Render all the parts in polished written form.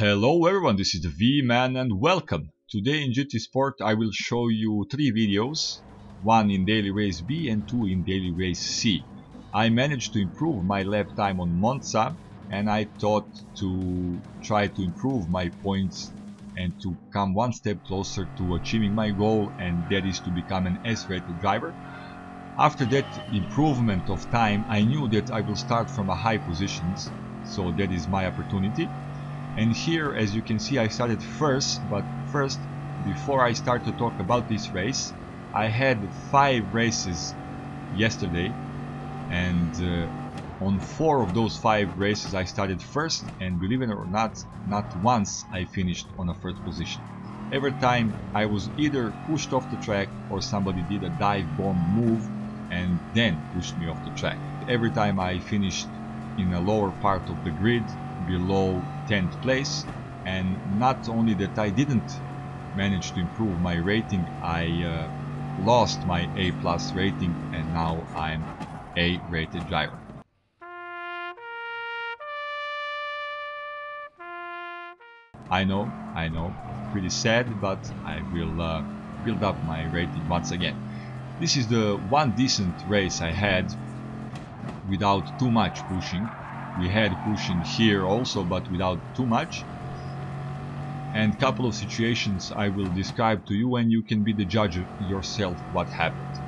Hello everyone, this is the V-Man and welcome! Today in GT Sport I will show you 3 videos, 1 in Daily Race B and 2 in Daily Race C. I managed to improve my lap time on Monza and I thought to try to improve my points and to come one step closer to achieving my goal, and that is to become an S-rated driver. After that improvement of time, I knew that I will start from a high positions, so that is my opportunity. And here, as you can see, I started first, but first, before I start to talk about this race, I had 5 races yesterday, and on 4 of those 5 races I started first, and believe it or not once I finished on a first position. Every time I was either pushed off the track or somebody did a dive bomb move and then pushed me off the track. Every time I finished in a lower part of the grid, below 10th place, and not only that I didn't manage to improve my rating, I lost my A+ rating and now I'm A rated driver. I know, pretty sad, but I will build up my rating once again. This is the one decent race I had without too much pushing. We had pushing here also, but without too much. And couple of situations I will describe to you, and you can be the judge yourself what happened.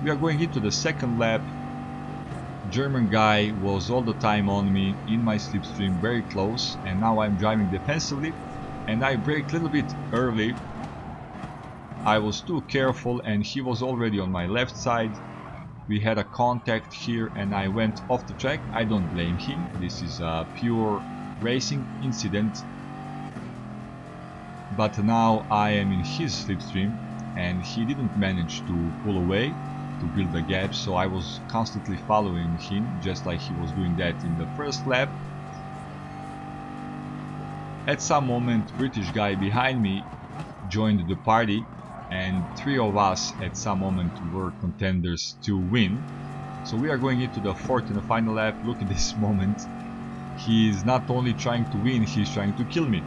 We are going into the second lap. German guy was all the time on me in my slipstream, very close, and now I'm driving defensively and I brake a little bit early. I was too careful and he was already on my left side. We had a contact here and I went off the track. I don't blame him, this is a pure racing incident. But now I am in his slipstream and he didn't manage to pull away to build a gap, so I was constantly following him, just like he was doing that in the first lap. At some moment, British guy behind me joined the party, and 3 of us at some moment were contenders to win. So we are going into the 4th and the final lap. Look at this moment. He is not only trying to win, he's trying to kill me.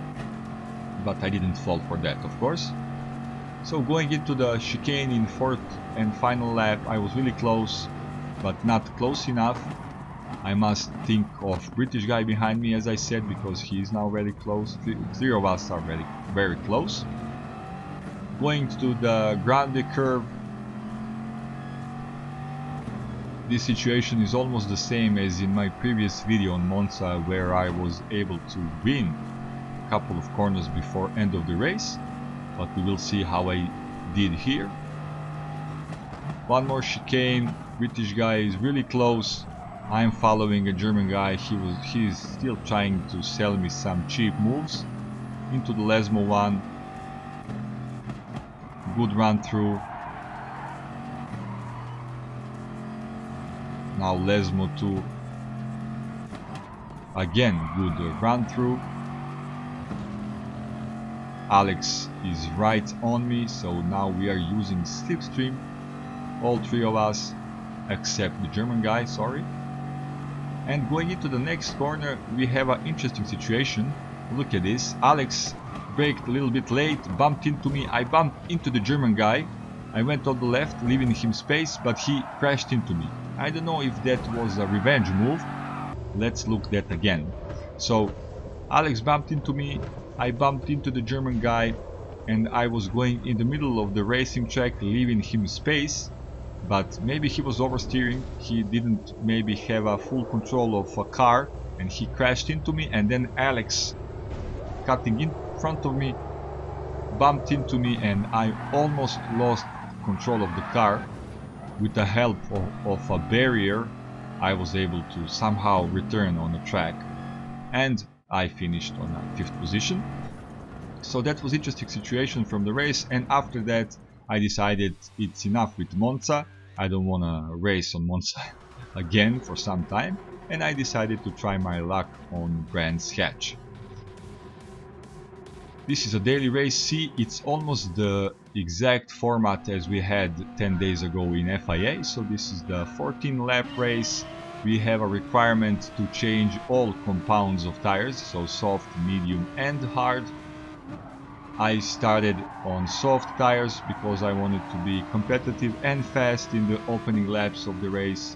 But I didn't fall for that, of course. So going into the chicane in 4th and final lap, I was really close, but not close enough. I must think of British guy behind me, as I said, because he is now very close. 3 of us are very close. Going to the Grande curve, this situation is almost the same as in my previous video on Monza, where I was able to win a couple of corners before end of the race. But we will see how I did here. One more chicane, British guy is really close. I am following a German guy, he is still trying to sell me some cheap moves. Into the Lesmo one. Good run through. Now Lesmo 2. Again, good run through. Alex is right on me, so now we are using slipstream, all 3 of us, except the German guy, sorry. And going into the next corner, we have an interesting situation. Look at this. Alex braked a little bit late, bumped into me, I bumped into the German guy. I went on the left, leaving him space, but he crashed into me. I don't know if that was a revenge move. Let's look that again. So Alex bumped into me, I bumped into the German guy, and I was going in the middle of the racing track, leaving him space, but maybe he was oversteering, he didn't maybe have a full control of a car, and he crashed into me, and then Alex, cutting in front of me, bumped into me, and I almost lost control of the car. With the help of a barrier, I was able to somehow return on the track, and I finished on a 5th position. So that was an interesting situation from the race, and after that I decided it's enough with Monza. I don't want to race on Monza again for some time, and I decided to try my luck on Brands Hatch. This is a daily race C, it's almost the exact format as we had 10 days ago in FIA, so this is the 14 lap race. we have a requirement to change all compounds of tires, so soft, medium and hard. I started on soft tires because I wanted to be competitive and fast in the opening laps of the race.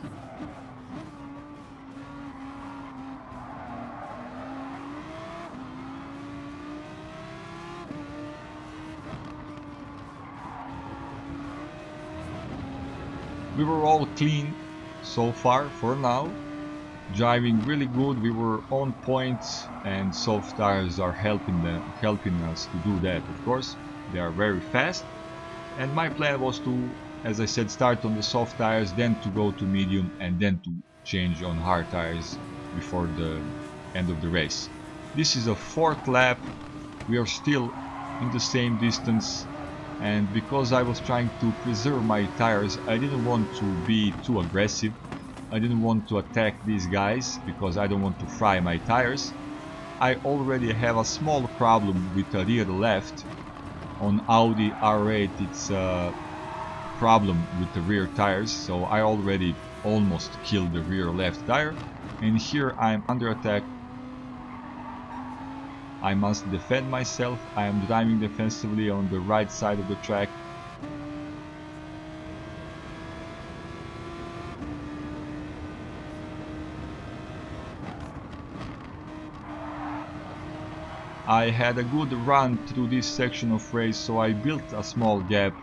We were all clean so far for now, driving really good. We were on point, and soft tires are helping us to do that. Of course, they are very fast, and my plan was to, as I said, start on the soft tires, then to go to medium, and then to change on hard tires before the end of the race. This is a fourth lap. We are still in the same distance, and because I was trying to preserve my tires, I didn't want to be too aggressive. I didn't want to attack these guys because I don't want to fry my tires. I already have a small problem with the rear left. On Audi R8 it's a problem with the rear tires, so I already almost killed the rear left tire, and here I'm under attack. I must defend myself. I am driving defensively on the right side of the track. I had a good run through this section of race, so I built a small gap.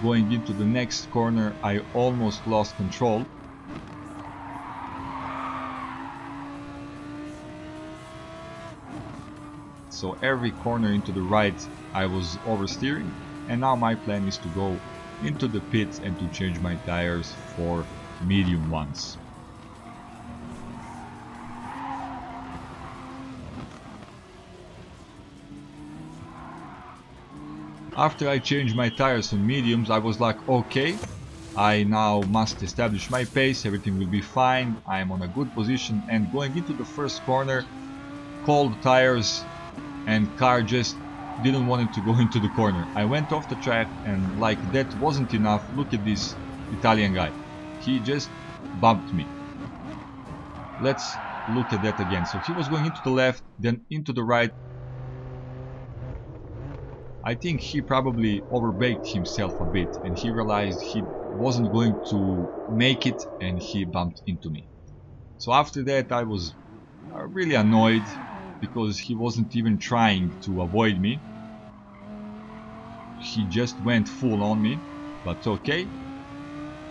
Going into the next corner, I almost lost control. So every corner into the right I was oversteering, and now my plan is to go into the pits and to change my tires for medium ones. After I changed my tires on mediums, I was like, okay, I now must establish my pace, everything will be fine, I am on a good position, and going into the first corner, cold tires, and car just didn't want to go into the corner. I went off the track, and like that wasn't enough. Look at this Italian guy. He just bumped me. Let's look at that again. So he was going into the left, then into the right. I think he probably overbaked himself a bit, and he realized he wasn't going to make it, and he bumped into me. So after that I was really annoyed, because he wasn't even trying to avoid me. He just went full on me, but okay.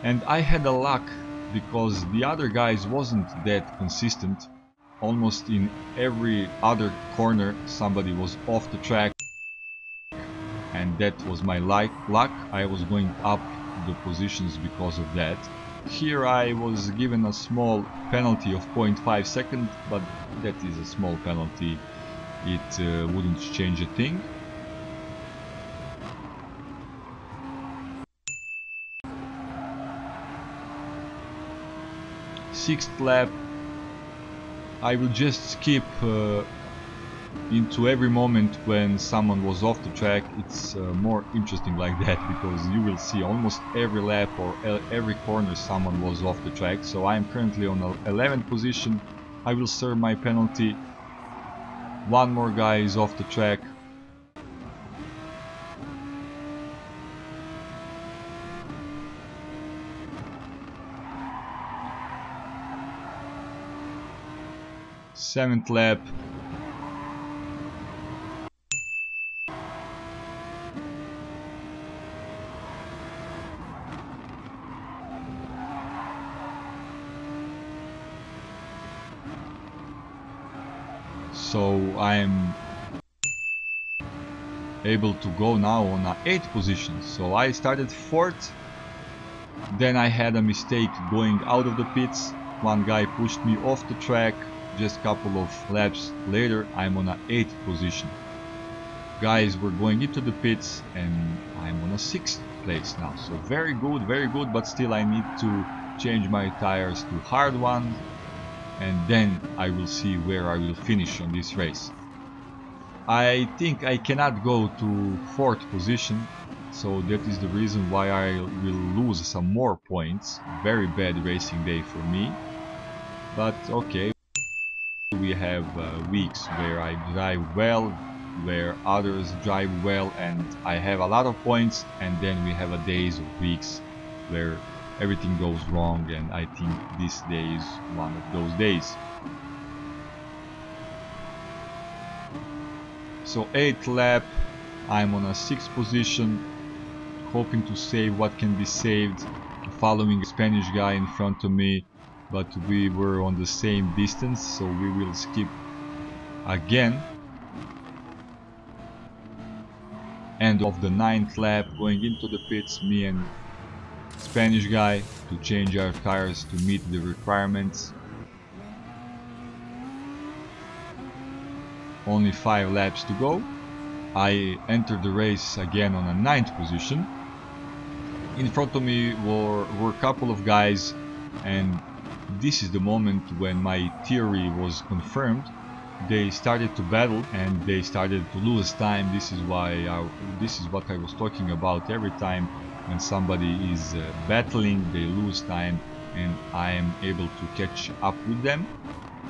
And I had a luck because the other guys wasn't that consistent. Almost in every other corner somebody was off the track, and that was my luck. I was going up the positions because of that. Here I was given a small penalty of 0.5 seconds, but that is a small penalty. It wouldn't change a thing. Sixth lap. I will just skip into every moment when someone was off the track. It's more interesting like that, because you will see almost every lap or every corner someone was off the track. So I am currently on the 11th position. I will serve my penalty. One more guy is off the track. Seventh lap. So I am able to go now on a 8th position. So I started 4th, then I had a mistake going out of the pits. One guy pushed me off the track. Just a couple of laps later I'm on a 8th position. Guys were going into the pits and I'm on a 6th place now. So very good, but still I need to change my tires to hard ones, and then I will see where I will finish on this race. I think I cannot go to 4th position. so that is the reason why I will lose some more points. Very bad racing day for me, but okay, we have weeks where I drive well, where others drive well and I have a lot of points, and then we have a days or weeks where everything goes wrong, and I think this day is one of those days. So 8th lap, I'm on a 6th position, hoping to save what can be saved, following a Spanish guy in front of me, but we were on the same distance, so we will skip again. End of the 9th lap, going into the pits, me and Spanish guy, to change our tires to meet the requirements. Only 5 laps to go. I entered the race again on a 9th position. In front of me were a couple of guys, and this is the moment when my theory was confirmed. They started to battle and they started to lose time. This is what I was talking about. Every time when somebody is battling, they lose time, and I am able to catch up with them.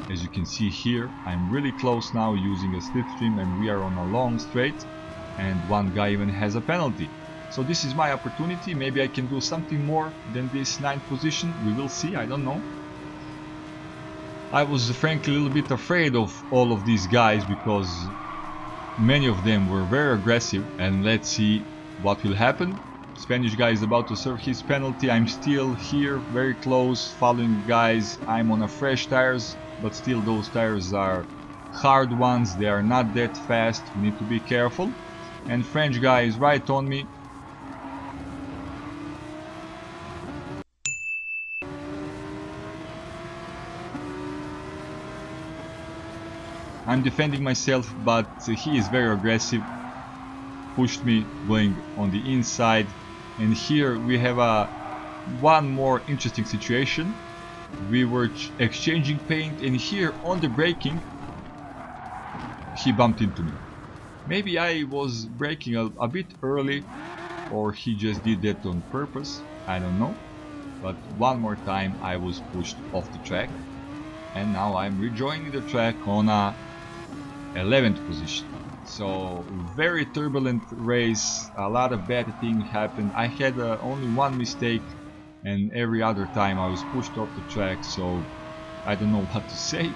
As you can see here, I'm really close now using a slipstream, and we are on a long straight, and one guy even has a penalty. So this is my opportunity. Maybe I can do something more than this 9th position. We will see, I don't know. I was frankly a little bit afraid of all of these guys because many of them were very aggressive, and let's see what will happen. Spanish guy is about to serve his penalty. I'm still here, very close, following guys. I'm on a fresh tires, but still those tires are hard ones. They are not that fast. We need to be careful. And French guy is right on me. I'm defending myself, but he is very aggressive, pushed me going on the inside, and here we have one more interesting situation. We were exchanging paint, and here on the braking he bumped into me. Maybe I was braking a bit early, or he just did that on purpose, I don't know, but one more time I was pushed off the track, and now I'm rejoining the track on a 11th position. So very turbulent race, a lot of bad things happened. I had only one mistake, and every other time I was pushed off the track, so I don't know what to say.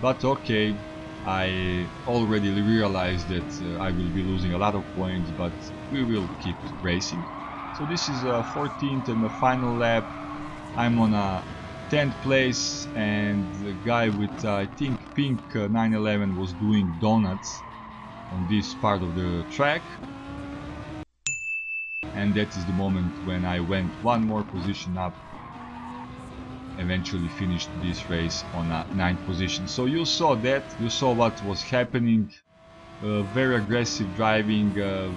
But okay, I already realized that I will be losing a lot of points, but we will keep racing. So this is 14th and the final lap. I'm on a 10th place, and the guy with I think pink 911 was doing donuts on this part of the track, and that is the moment when I went one more position up, eventually finished this race on a 9th position. So you saw that, you saw what was happening. Very aggressive driving,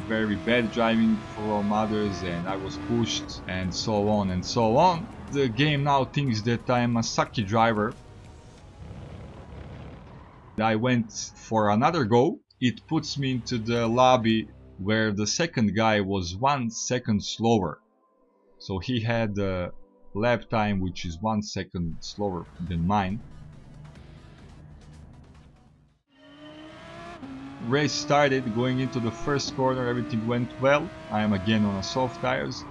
very bad driving from others, and I was pushed, and so on and so on. The game now thinks that I am a sucky driver. I went for another go. It puts me into the lobby where the second guy was 1 second slower. So he had a lap time which is 1 second slower than mine. Race started, going into the first corner, everything went well. I am again on a soft tires,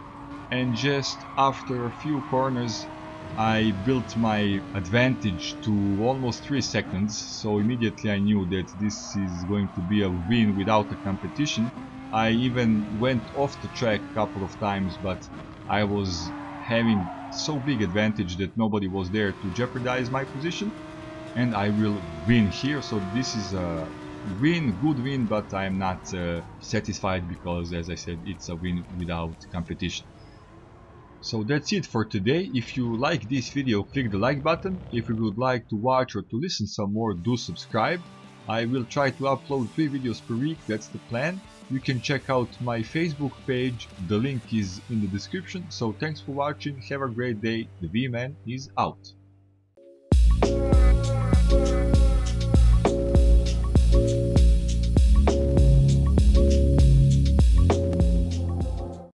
and just after a few corners I built my advantage to almost 3 seconds, so immediately I knew that this is going to be a win without a competition. I even went off the track a couple of times, but I was having so big advantage that nobody was there to jeopardize my position, and I will win here. So this is a win, good win, but I am not satisfied because, as I said, it's a win without competition. So that's it for today. If you like this video, click the like button. If you would like to watch or to listen some more, do subscribe. I will try to upload 3 videos per week, that's the plan. You can check out my Facebook page, the link is in the description. So thanks for watching, have a great day, the V-Man is out.